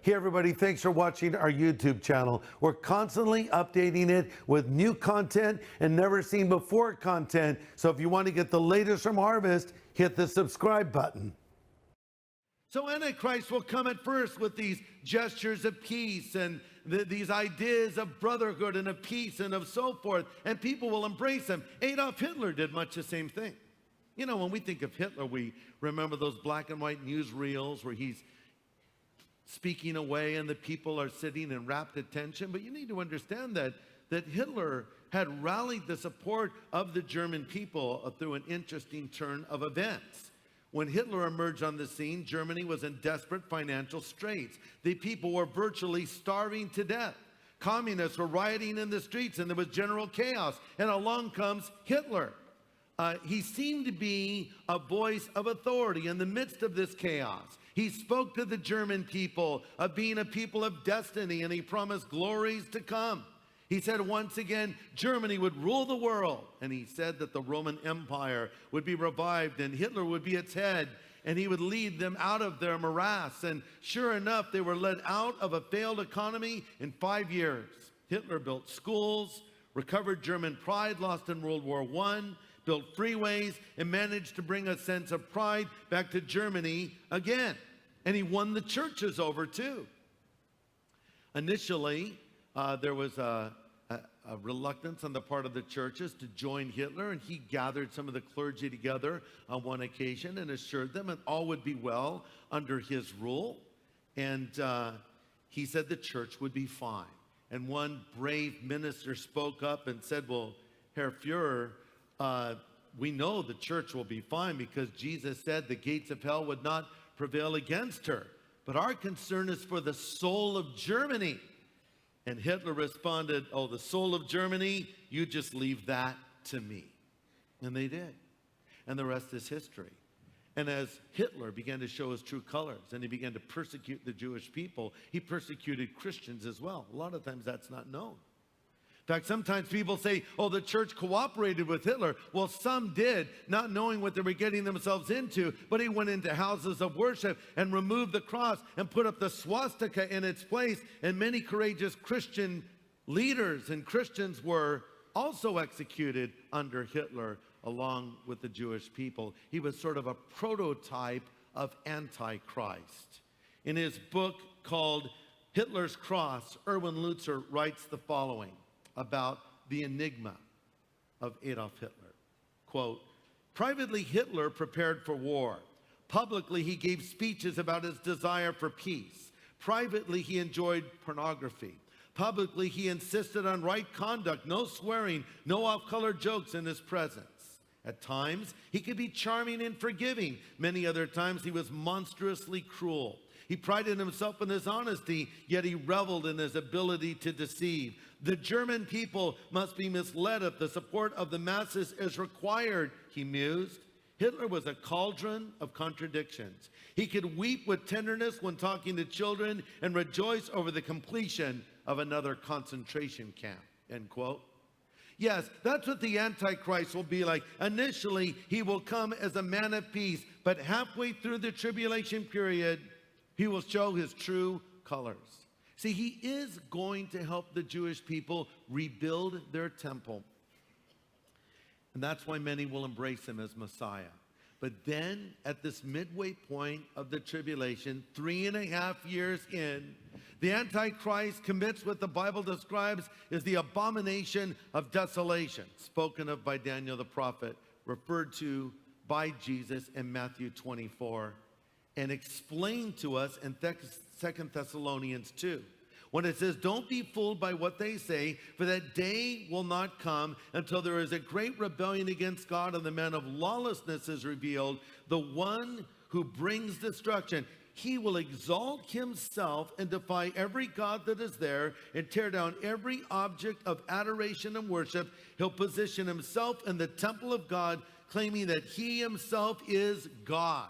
Hey everybody, thanks for watching our YouTube channel. We're constantly updating it with new content and never seen before content. So if you want to get the latest from Harvest, hit the subscribe button. So Antichrist will come at first with these gestures of peace and these ideas of brotherhood and of peace and of so forth, and people will embrace him. Adolf Hitler did much the same thing. You know, when we think of Hitler, we remember those black and white newsreels where he's speaking away and the people are sitting in rapt attention. But you need to understand that Hitler had rallied the support of the German people through an interesting turn of events. When Hitler emerged on the scene, Germany was in desperate financial straits. The people were virtually starving to death. Communists were rioting in the streets and there was general chaos. And along comes Hitler. He seemed to be a voice of authority in the midst of this chaos. He spoke to the German people of being a people of destiny, and he promised glories to come. He said once again, Germany would rule the world. And he said that the Roman Empire would be revived and Hitler would be its head, and he would lead them out of their morass. And sure enough, they were led out of a failed economy in 5 years. Hitler built schools, recovered German pride lost in World War I, built freeways, and managed to bring a sense of pride back to Germany again. And he won the churches over too. Initially, there was a reluctance on the part of the churches to join Hitler, and he gathered some of the clergy together on one occasion and assured them that all would be well under his rule. And he said the church would be fine. And one brave minister spoke up and said, well, Herr Führer, we know the church will be fine because Jesus said the gates of hell would not prevail against her. But our concern is for the soul of Germany. And Hitler responded, oh, the soul of Germany, you just leave that to me. And they did. And the rest is history. And as Hitler began to show his true colors and he began to persecute the Jewish people, he persecuted Christians as well. A lot of times that's not known. In fact, sometimes people say, oh, the church cooperated with Hitler. Well, some did, not knowing what they were getting themselves into, but he went into houses of worship and removed the cross and put up the swastika in its place. And many courageous Christian leaders and Christians were also executed under Hitler along with the Jewish people. He was sort of a prototype of Antichrist. In his book called Hitler's Cross, Erwin Lutzer writes the following about the enigma of Adolf Hitler. Quote, privately, Hitler prepared for war. Publicly, he gave speeches about his desire for peace. Privately, he enjoyed pornography. Publicly, he insisted on right conduct, no swearing, no off-color jokes in his presence. At times, he could be charming and forgiving. Many other times, he was monstrously cruel. He prided himself in his honesty, yet he reveled in his ability to deceive. The German people must be misled if the support of the masses is required, he mused. Hitler was a cauldron of contradictions. He could weep with tenderness when talking to children and rejoice over the completion of another concentration camp, end quote. Yes, that's what the Antichrist will be like. Initially, he will come as a man of peace, but halfway through the tribulation period, he will show his true colors. See, he is going to help the Jewish people rebuild their temple. And that's why many will embrace him as Messiah. But then, at this midway point of the tribulation, 3.5 years in, the Antichrist commits what the Bible describes as the abomination of desolation, spoken of by Daniel the prophet, referred to by Jesus in Matthew 24. And explained to us in 2 Thessalonians 2. When it says, don't be fooled by what they say, for that day will not come until there is a great rebellion against God and the man of lawlessness is revealed, the one who brings destruction. He will exalt himself and defy every god that is there and tear down every object of adoration and worship. He'll position himself in the temple of God, claiming that he himself is God.